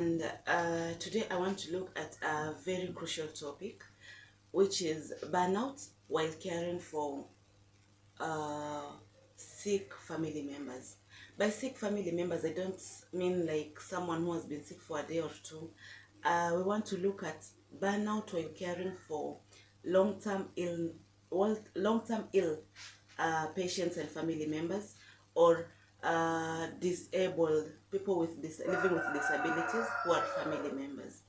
And today I want to look at a very crucial topic, which is burnout while caring for uh, sick family members. By sick family members, I don't mean like someone who has been sick for a day or two. We want to look at burnout while caring for long-term ill, long-term ill patients and family members, or disabled people with living with disabilities who are family members.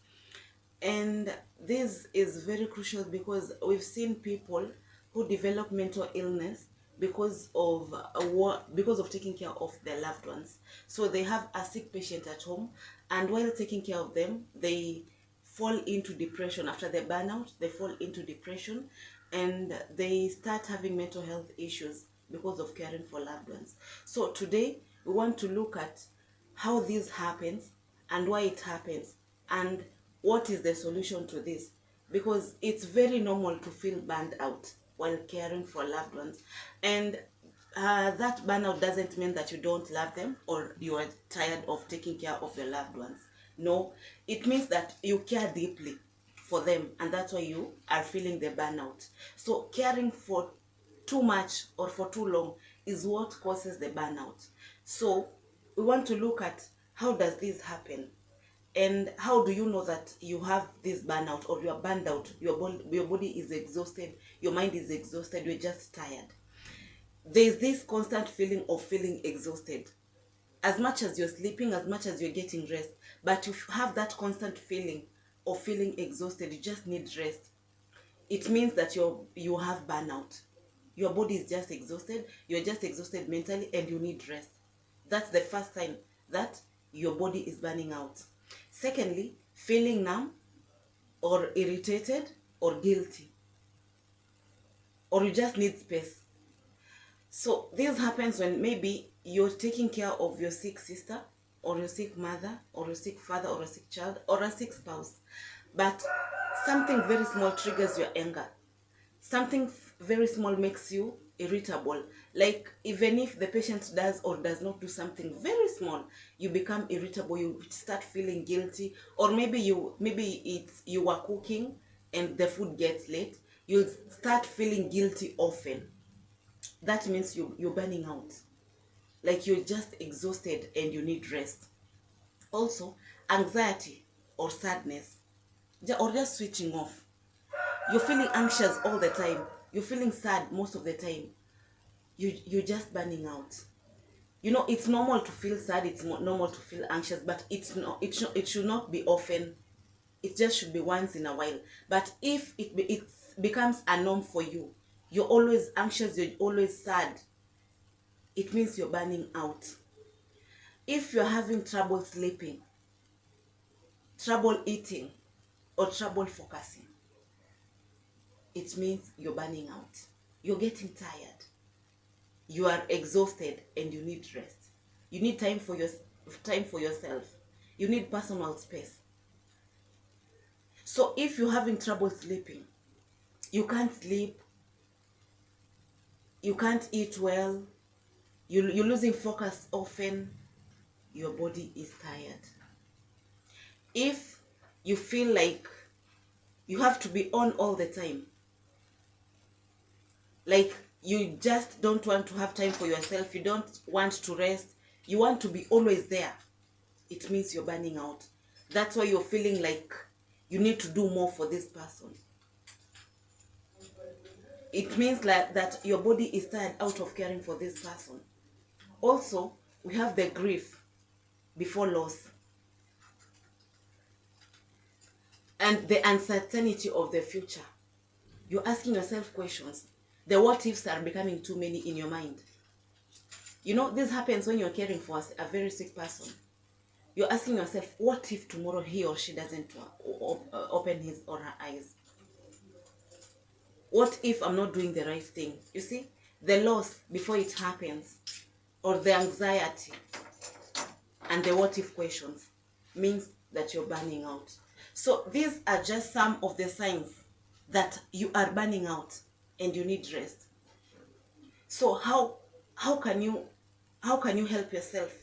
And this is very crucial because we've seen people who develop mental illness because of taking care of their loved ones. So they have a sick patient at home, and while taking care of them, they fall into depression. After the burnout, they fall into depression, and they start having mental health issues because of caring for loved ones. So today we want to look at how this happens and why it happens, and what is the solution to this, because it's very normal to feel burned out while caring for loved ones. And that burnout doesn't mean that you don't love them or you are tired of taking care of your loved ones. No, it means that you care deeply for them, and that's why you are feeling the burnout. So caring for too much or for too long is what causes the burnout. So we want to look at how does this happen, and how do you know that you have this burnout or you are burned out. Your body is exhausted, your mind is exhausted, you're just tired. There's this constant feeling of feeling exhausted, as much as you're sleeping, as much as you're getting rest, but you have that constant feeling of feeling exhausted. You just need rest. It means that you have burnout. Your body is just exhausted, you're just exhausted mentally, and you need rest. That's the first sign that your body is burning out. Secondly, feeling numb or irritated or guilty, or you just need space. So this happens when maybe you're taking care of your sick sister or your sick mother or your sick father or a sick child or a sick spouse, but something very small triggers your anger. Something very small makes you irritable. Like, even if the patient does or does not do something very small, you become irritable, you start feeling guilty. Or maybe you are cooking and the food gets late, you start feeling guilty often. That means you're burning out, like you're just exhausted and you need rest. Also, anxiety or sadness, or just switching off. You're feeling anxious all the time, you're feeling sad most of the time, you're just burning out. It's normal to feel sad, it's normal to feel anxious, but it should not be often. It just should be once in a while. But if it becomes a norm for you, you're always anxious, you're always sad, it means you're burning out. If you're having trouble sleeping, trouble eating, or trouble focusing, it means you're burning out. You're getting tired, you are exhausted, and you need rest. You need time for yourself. You need personal space. So if you're having trouble sleeping, you can't sleep, you can't eat well, you're losing focus often, your body is tired. If you feel like you have to be on all the time, like you just don't want to have time for yourself, you don't want to rest, you want to be always there, it means you're burning out. That's why you're feeling like you need to do more for this person. It means like that your body is tired out of caring for this person. Also, we have the grief before loss and the uncertainty of the future. You're asking yourself questions. The what ifs are becoming too many in your mind. This happens when you're caring for a very sick person. You're asking yourself, what if tomorrow he or she doesn't open his or her eyes? What if I'm not doing the right thing? You see, the loss before it happens, or the anxiety and the what if questions, means that you're burning out. So these are just some of the signs that you are burning out and you need rest. So how can you help yourself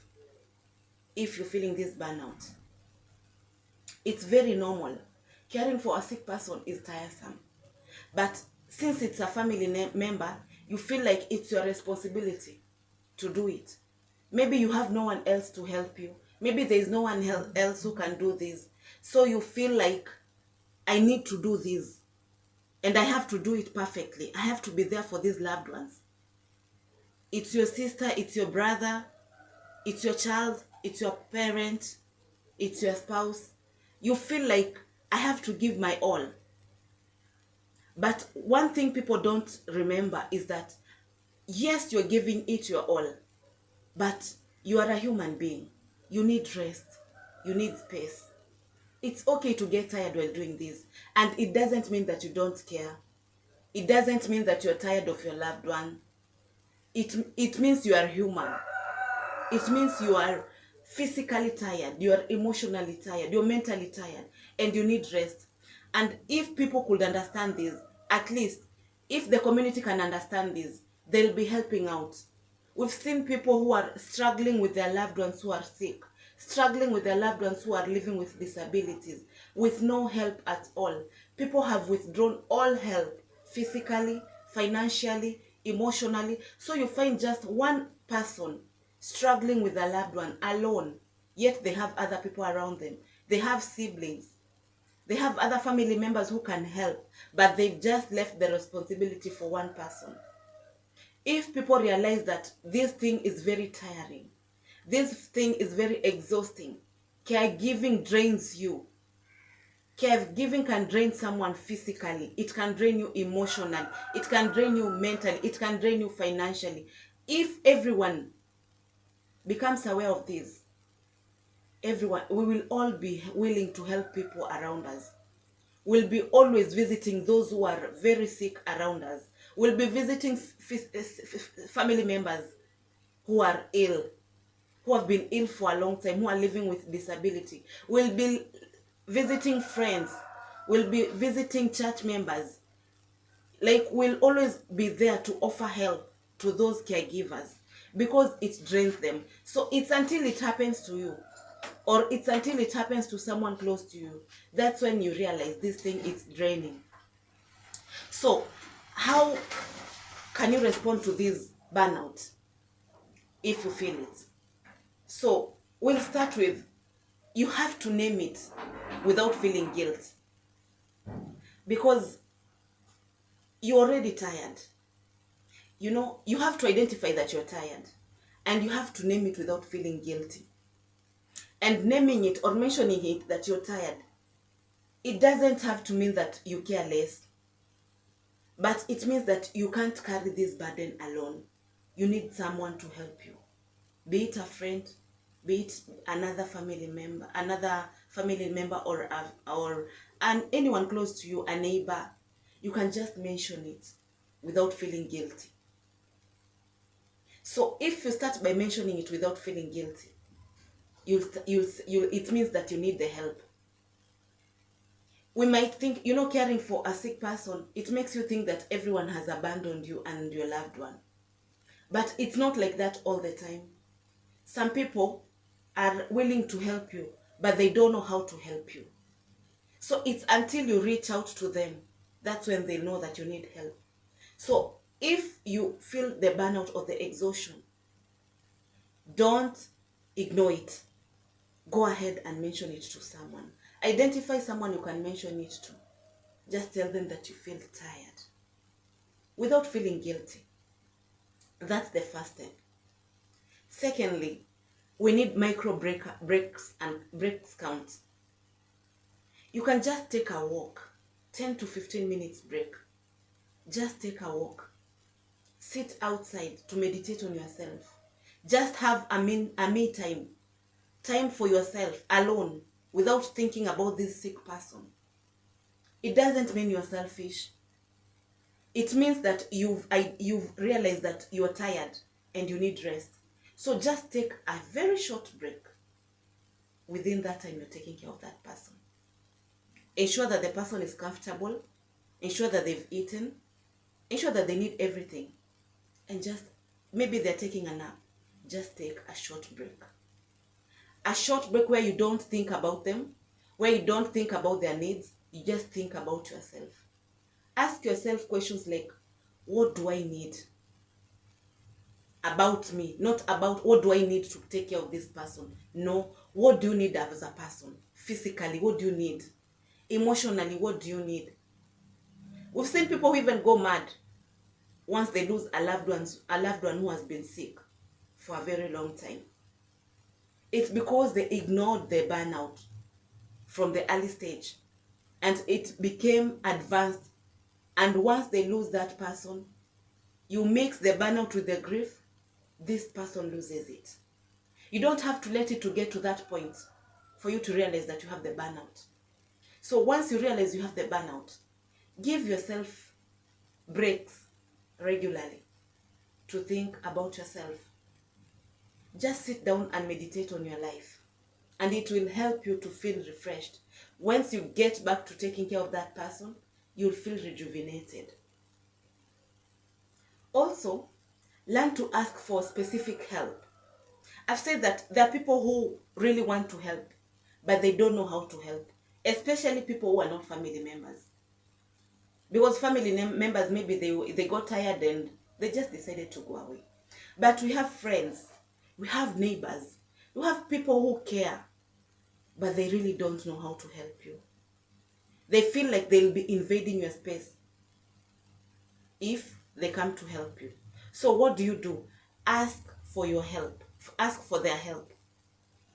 if you're feeling this burnout? It's very normal. Caring for a sick person is tiresome. But since it's a family member, you feel like it's your responsibility to do it. Maybe you have no one else to help you. Maybe there is no one else who can do this. So you feel like, I need to do this. And I have to do it perfectly. I have to be there for these loved ones. It's your sister, it's your brother, it's your child, it's your parent, it's your spouse. You feel like, I have to give my all. But one thing people don't remember is that, yes, you're giving it your all, but you are a human being. You need rest. You need space. It's okay to get tired while doing this. And it doesn't mean that you don't care. It doesn't mean that you're tired of your loved one. It means you are human. It means you are physically tired, you are emotionally tired, you're mentally tired, and you need rest. And if people could understand this, at least if the community can understand this, they'll be helping out. We've seen people who are struggling with their loved ones who are sick, struggling with their loved ones who are living with disabilities, with no help at all. People have withdrawn all help, physically, financially, emotionally. So you find just one person struggling with their loved one alone, yet they have other people around them. They have siblings. They have other family members who can help, but they've just left the responsibility for one person. If people realize that this thing is very tiring, this thing is very exhausting, caregiving drains you. Caregiving can drain someone physically. It can drain you emotionally. It can drain you mentally. It can drain you financially. If everyone becomes aware of this, everyone, we will all be willing to help people around us. We'll be always visiting those who are very sick around us. We'll be visiting family members who are ill, who have been ill for a long time, who are living with disability. We'll be visiting friends. We'll be visiting church members. Like, we'll always be there to offer help to those caregivers because it drains them. So it's until it happens to you, or it's until it happens to someone close to you, that's when you realize this thing is draining. So how can you respond to this burnout if you feel it? So we'll start with, you have to name it without feeling guilt, because you're already tired. You know, you have to identify that you're tired, and you have to name it without feeling guilty. And naming it or mentioning it that you're tired, it doesn't have to mean that you care less, but it means that you can't carry this burden alone. You need someone to help you, be it a friend, be it another family member, or anyone close to you, a neighbor. You can just mention it without feeling guilty. So if you start by mentioning it without feeling guilty, it means that you need the help. We might think, caring for a sick person, it makes you think that everyone has abandoned you and your loved one. But it's not like that all the time. Some people are willing to help you, but they don't know how to help you. So it's until you reach out to them, that's when they know that you need help. So if you feel the burnout or the exhaustion, don't ignore it. Go ahead and mention it to someone. Identify someone you can mention it to. Just tell them that you feel tired without feeling guilty. That's the first step. Secondly, we need micro breaks and breaks count. You can just take a walk, 10 to 15 minutes break. Just take a walk. Sit outside to meditate on yourself. Just have a me time. Time for yourself, alone, without thinking about this sick person. It doesn't mean you're selfish. It means that you've realized that you're tired and you need rest. So just take a very short break. Within that time, you're taking care of that person. Ensure that the person is comfortable. Ensure that they've eaten. Ensure that they need everything. And just, maybe they're taking a nap. Just take a short break. A short break where you don't think about them, where you don't think about their needs, you just think about yourself. Ask yourself questions like, what do I need about me? Not about what do I need to take care of this person. No, what do you need as a person? Physically, what do you need? Emotionally, what do you need? We've seen people who even go mad once they lose a loved one who has been sick for a very long time. It's because they ignored their burnout from the early stage, and it became advanced. And once they lose that person, you mix the burnout with the grief, this person loses it. You don't have to let it to get to that point for you to realize that you have the burnout. So once you realize you have the burnout, give yourself breaks regularly to think about yourself. Just sit down and meditate on your life, and it will help you to feel refreshed. Once you get back to taking care of that person, you'll feel rejuvenated. Also, learn to ask for specific help. I've said that there are people who really want to help, but they don't know how to help, especially people who are not family members. Because family members, maybe they got tired and they just decided to go away. But we have friends, we have neighbors, we have people who care, but they really don't know how to help you. They feel like they'll be invading your space if they come to help you. So what do? Ask for your help. Ask for their help.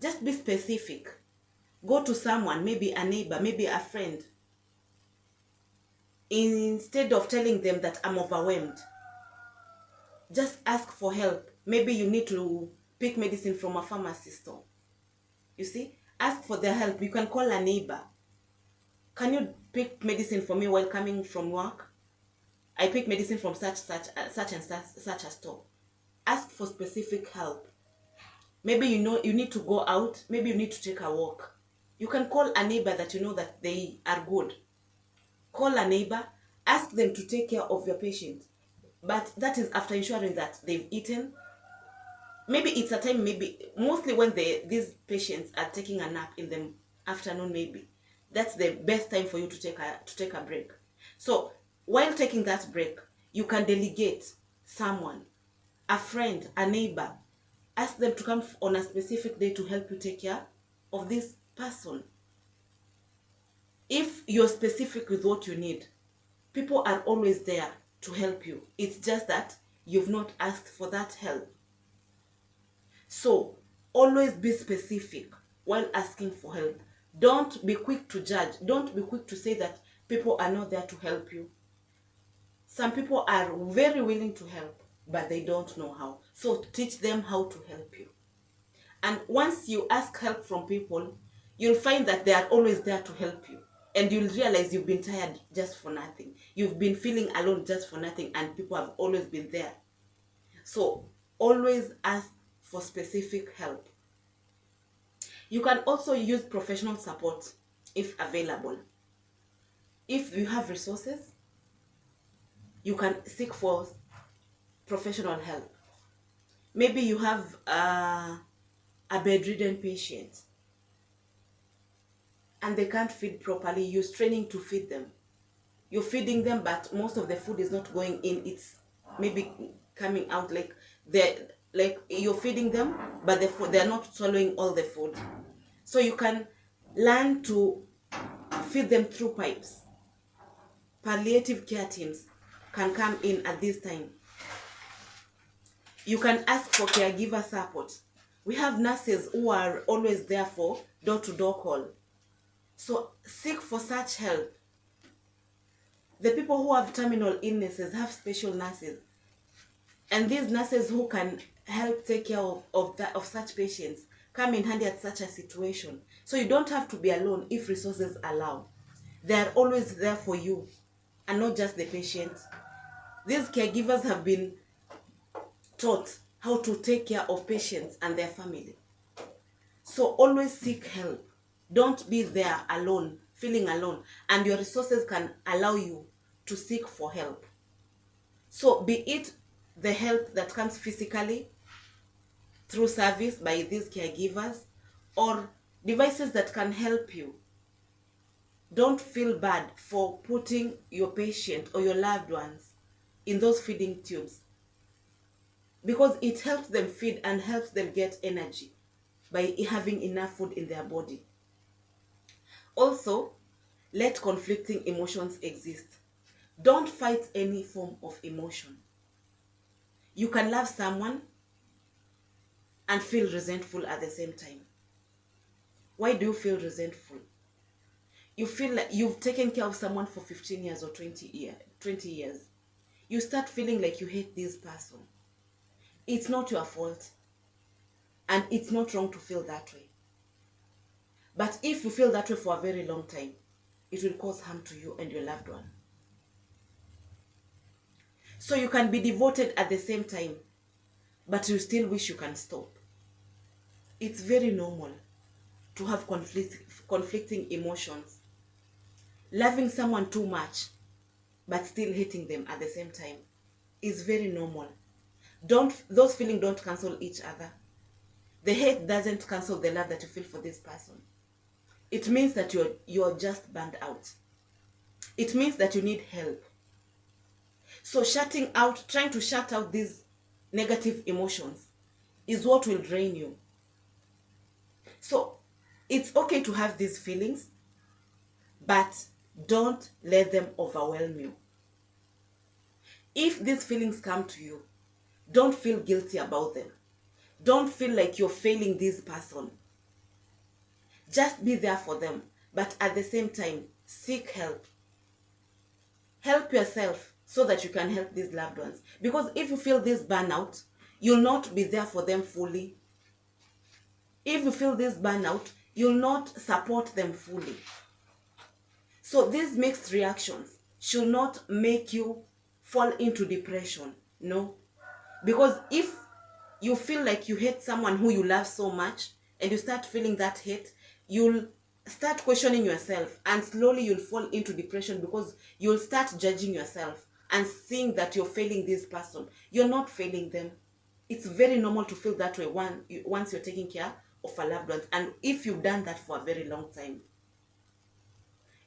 Just be specific. Go to someone, maybe a neighbor, maybe a friend. Instead of telling them that I'm overwhelmed, just ask for help. Maybe you need to pick medicine from a pharmacy store. You see, ask for their help. You can call a neighbor. Can you pick medicine for me while coming from work? I pick medicine from such a store. Ask for specific help. Maybe you need to go out. Maybe you need to take a walk. You can call a neighbor that you know that they are good. Call a neighbor. Ask them to take care of your patient. But that is after ensuring that they've eaten. Maybe it's a time, maybe mostly when these patients are taking a nap in the afternoon, maybe that's the best time for you to take a break. So while taking that break, you can delegate someone, a friend, a neighbor. Ask them to come on a specific day to help you take care of this person. If you're specific with what you need, people are always there to help you. It's just that you've not asked for that help. So always be specific while asking for help. Don't be quick to judge. Don't be quick to say that people are not there to help you. Some people are very willing to help, but they don't know how. So teach them how to help you. And once you ask help from people, you'll find that they are always there to help you. And you'll realize you've been tired just for nothing. You've been feeling alone just for nothing, and people have always been there. So always ask for specific help. You can also use professional support if available. If you have resources, you can seek for professional help. Maybe you have a bedridden patient and they can't feed properly. Use training to feed them. You're feeding them, but most of the food is not going in. It's maybe coming out like you're feeding them, but they're not swallowing all the food. So you can learn to feed them through pipes. Palliative care teams can come in at this time. You can ask for caregiver support. We have nurses who are always there for door-to-door call. So seek for such help. The people who have terminal illnesses have special nurses. And these nurses who can help take care of such patients come in handy at such a situation. So you don't have to be alone if resources allow. They are always there for you and not just the patient. These caregivers have been taught how to take care of patients and their family. So always seek help. Don't be there alone, feeling alone. And your resources can allow you to seek for help. So be it the help that comes physically through service by these caregivers, or devices that can help you Don't feel bad for putting your patient or your loved ones in those feeding tubes, because it helps them feed and helps them get energy by having enough food in their body. Also, let conflicting emotions exist. Don't fight any form of emotion. You can love someone and feel resentful at the same time. Why do you feel resentful? You feel like you've taken care of someone for 15 years or 20 years. You start feeling like you hate this person. It's not your fault. And it's not wrong to feel that way. But if you feel that way for a very long time, it will cause harm to you and your loved one. So you can be devoted at the same time, but you still wish you can stop. It's very normal to have conflicting emotions. Loving someone too much, but still hating them at the same time is very normal. Those feelings don't cancel each other. The hate doesn't cancel the love that you feel for this person. It means that you're just burned out. It means that you need help. So trying to shut out these negative emotions is what will drain you. So it's okay to have these feelings, but don't let them overwhelm you. If these feelings come to you, don't feel guilty about them. Don't feel like you're failing this person. Just be there for them, but at the same time, seek help. Help yourself so that you can help these loved ones. Because if you feel this burnout, you'll not be there for them fully. If you feel this burnout, you'll not support them fully. So these mixed reactions should not make you fall into depression. No. Because if you feel like you hate someone who you love so much, and you start feeling that hate, you'll start questioning yourself, and slowly you'll fall into depression because you'll start judging yourself and seeing that you're failing this person. You're not failing them. It's very normal to feel that way once you're taking care of a loved one, and if you've done that for a very long time.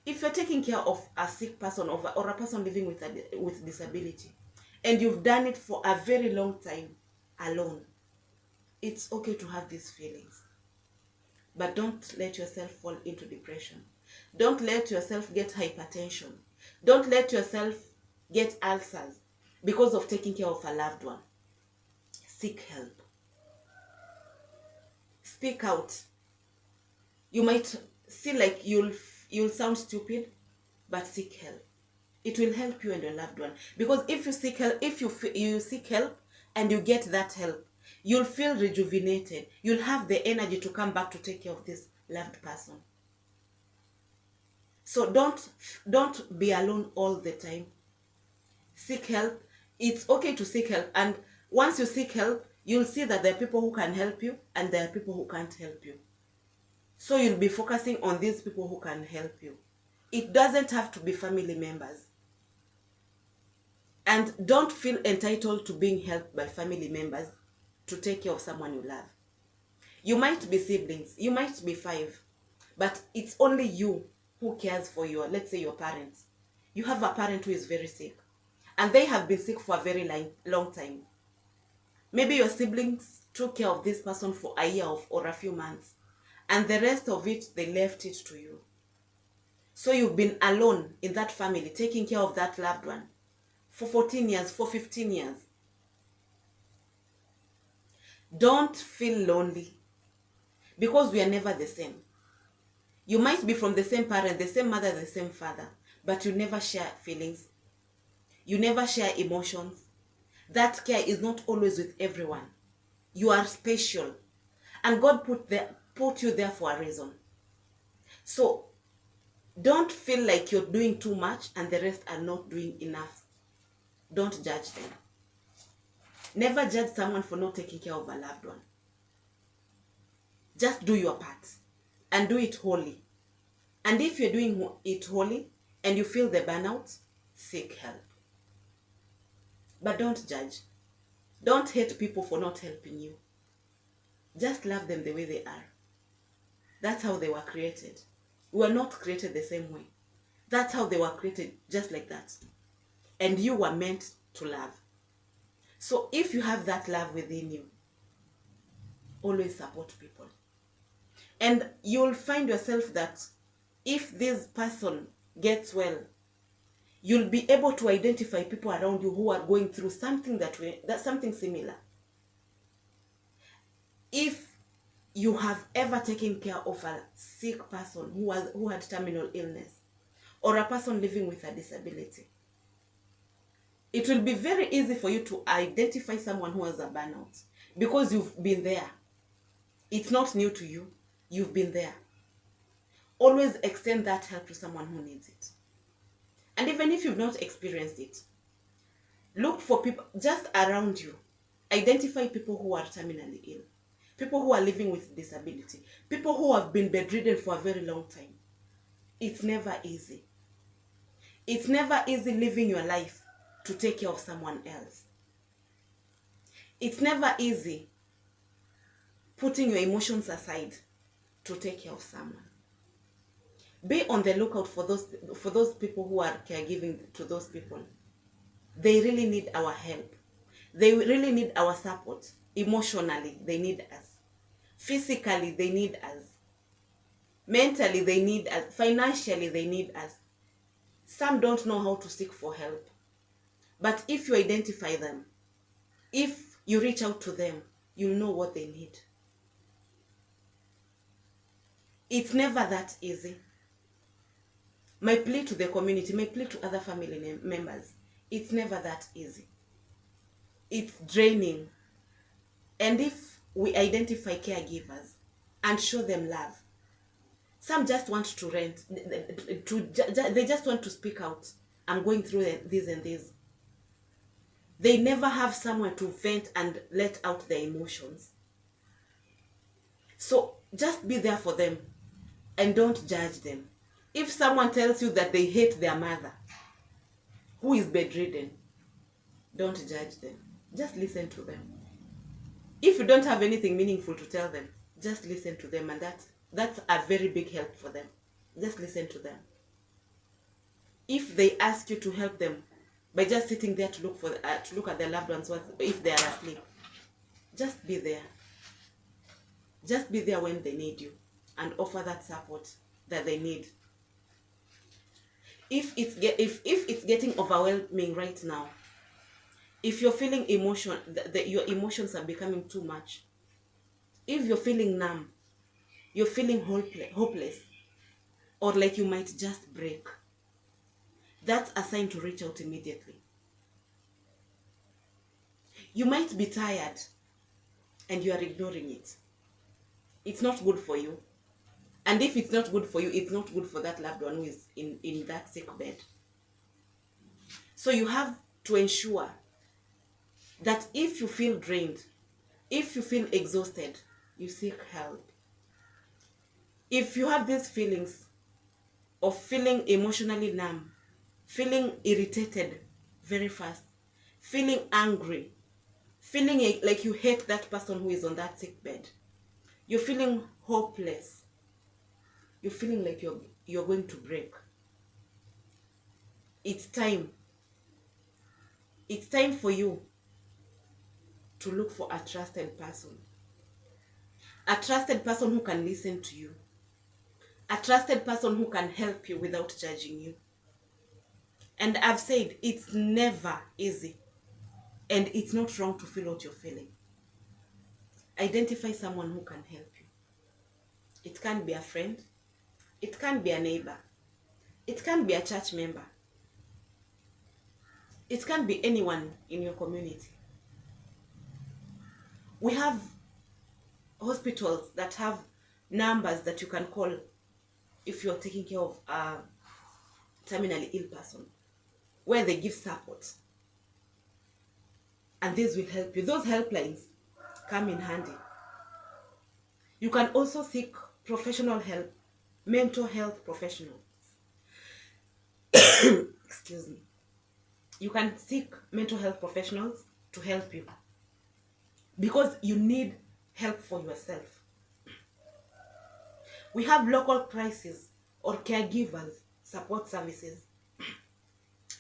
If you're taking care of a sick person or a person living with disability, and you've done it for a very long time alone, it's okay to have these feelings. But don't let yourself fall into depression. Don't let yourself get hypertension. Don't let yourself get ulcers because of taking care of a loved one. Seek help. Speak out. You might feel like you'll sound stupid, but seek help. It will help you and your loved one. Because if you seek help, you seek help and you get that help, you'll feel rejuvenated. You'll have the energy to come back to take care of this loved person. So don't be alone all the time. Seek help. It's okay to seek help. And once you seek help, you'll see that there are people who can help you and there are people who can't help you. So you'll be focusing on these people who can help you. It doesn't have to be family members. And don't feel entitled to being helped by family members to take care of someone you love. You might be siblings, you might be 5, but it's only you who cares for let's say your parents. You have a parent who is very sick, and they have been sick for a very long time. Maybe your siblings took care of this person for a year or a few months, and the rest of it, they left it to you. So you've been alone in that family, taking care of that loved one for 14 years, for 15 years. Don't feel lonely, because we are never the same. You might be from the same parent, the same mother, the same father, but you never share feelings. You never share emotions. That care is not always with everyone. You are special, and God put you there for a reason. So don't feel like you're doing too much and the rest are not doing enough. Don't judge them. Never judge someone for not taking care of a loved one. Just do your part and do it wholly. And if you're doing it wholly and you feel the burnout, seek help. But don't judge. Don't hate people for not helping you. Just love them the way they are. That's how they were created. We were not created the same way. That's how they were created, just like that. And you were meant to love. So if you have that love within you, always support people. And you'll find yourself that if this person gets well, you'll be able to identify people around you who are going through something that's something similar. If you have ever taken care of a sick person who had terminal illness, or a person living with a disability, it will be very easy for you to identify someone who has a burnout because you've been there. It's not new to you. You've been there. Always extend that help to someone who needs it. And even if you've not experienced it, look for people just around you. Identify people who are terminally ill, people who are living with disability, people who have been bedridden for a very long time. It's never easy. It's never easy living your life to take care of someone else. It's never easy putting your emotions aside to take care of someone. Be on the lookout for those people who are caregiving to those people. They really need our help. They really need our support. Emotionally, they need us. Physically, they need us. Mentally, they need us. Financially, they need us. Some don't know how to seek for help. But if you identify them, if you reach out to them, you'll know what they need. It's never that easy. My plea to the community, my plea to other family members, it's never that easy. It's draining. And if we identify caregivers and show them love, some just want to rent, they just want to speak out. I'm going through this and this. They never have somewhere to vent and let out their emotions. So just be there for them and don't judge them. If someone tells you that they hate their mother, who is bedridden, don't judge them. Just listen to them. If you don't have anything meaningful to tell them, just listen to them, and that's a very big help for them. Just listen to them. If they ask you to help them by just sitting there to look at their loved ones if they are asleep, just be there. Just be there when they need you and offer that support that they need. If it's getting overwhelming right now, if you're feeling your emotions are becoming too much, if you're feeling numb, you're feeling hopeless, or like you might just break, that's a sign to reach out immediately. You might be tired and you are ignoring it. It's not good for you. And if it's not good for you, it's not good for that loved one who is in that sick bed. So you have to ensure that if you feel drained, if you feel exhausted, you seek help. If you have these feelings of feeling emotionally numb, feeling irritated very fast, feeling angry, feeling like you hate that person who is on that sick bed, you're feeling hopeless, you're feeling like you're going to break, it's time for you to look for a trusted person who can listen to you, a trusted person who can help you without judging you. And I've said it's never easy, and it's not wrong to feel what you're feeling. Identify someone who can help you. It can be a friend, it can be a neighbor, it can be a church member, it can be anyone in your community. We have hospitals that have numbers that you can call if you're taking care of a terminally ill person, where they give support. And this will help you. Those helplines come in handy. You can also seek professional help, mental health professionals. Excuse me. You can seek mental health professionals to help you because you need help for yourself. We have local crisis or caregivers support services.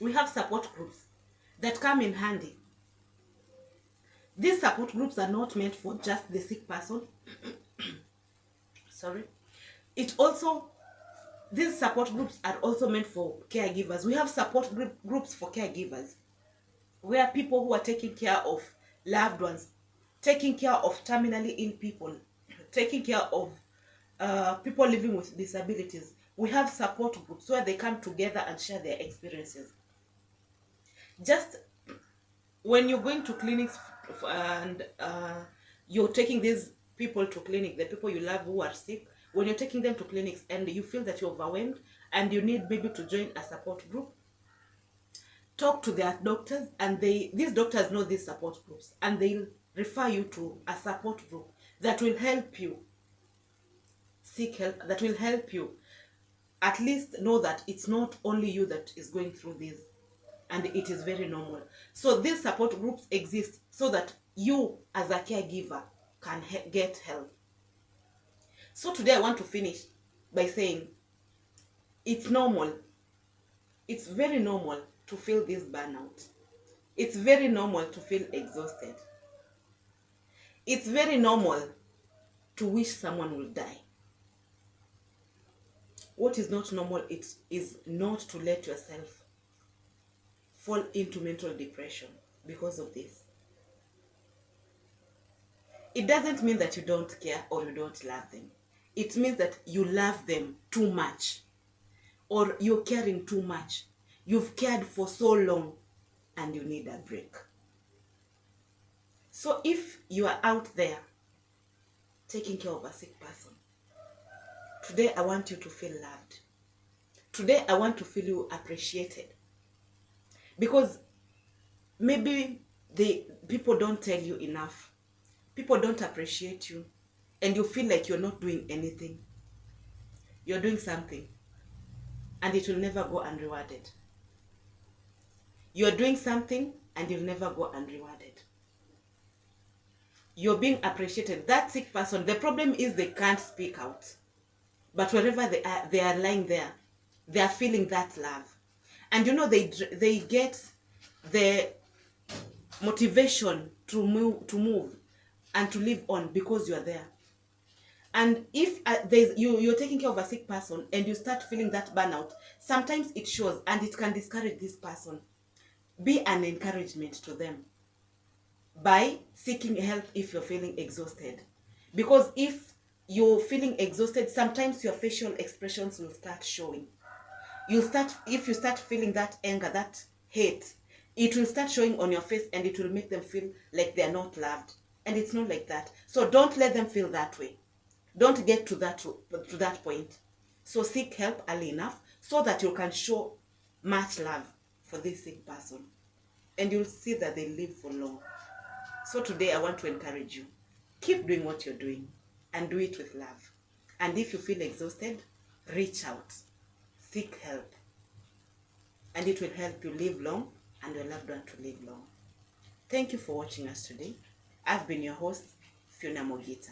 We have support groups that come in handy. These support groups are not meant for just the sick person. Sorry. These support groups are also meant for caregivers. We have support groups for caregivers, where people who are taking care of loved ones, taking care of terminally ill people, taking care of people living with disabilities. We have support groups where they come together and share their experiences. Just when you're going to clinics and you're taking these people to clinic, the people you love who are sick, when you're taking them to clinics and you feel that you're overwhelmed and you need maybe to join a support group, talk to their doctors, and these doctors know these support groups, and they'll refer you to a support group that will help you seek help, that will help you at least know that it's not only you that is going through this, and it is very normal. So these support groups exist so that you as a caregiver can get help. So today I want to finish by saying it's normal. It's very normal to feel this burnout. It's very normal to feel exhausted. It's very normal to wish someone will die. What is not normal is not to let yourself fall into mental depression because of this. It doesn't mean that you don't care or you don't love them. It means that you love them too much, or you're caring too much. You've cared for so long and you need a break. So if you are out there taking care of a sick person, today I want you to feel loved. Today I want to feel you appreciated. Because maybe people don't tell you enough. People don't appreciate you. And you feel like you're not doing anything. You're doing something. And it will never go unrewarded. You're doing something and you'll never go unrewarded. You're being appreciated. That sick person, the problem is they can't speak out. But wherever they are lying there, they are feeling that love. And you know, they get the motivation to move and to live on because you're there. And if you're taking care of a sick person and you start feeling that burnout, sometimes it shows and it can discourage this person. Be an encouragement to them by seeking help if you're feeling exhausted. Because if you're feeling exhausted, sometimes your facial expressions will start showing. If you start feeling that anger, that hate, it will start showing on your face and it will make them feel like they're not loved. And it's not like that. So don't let them feel that way. Don't get to that point. So seek help early enough so that you can show much love for this sick person. And you'll see that they live for long. So today I want to encourage you. Keep doing what you're doing and do it with love. And if you feel exhausted, reach out. Seek help. And it will help you live long and your loved one to live long. Thank you for watching us today. I've been your host, Fiona Mogita.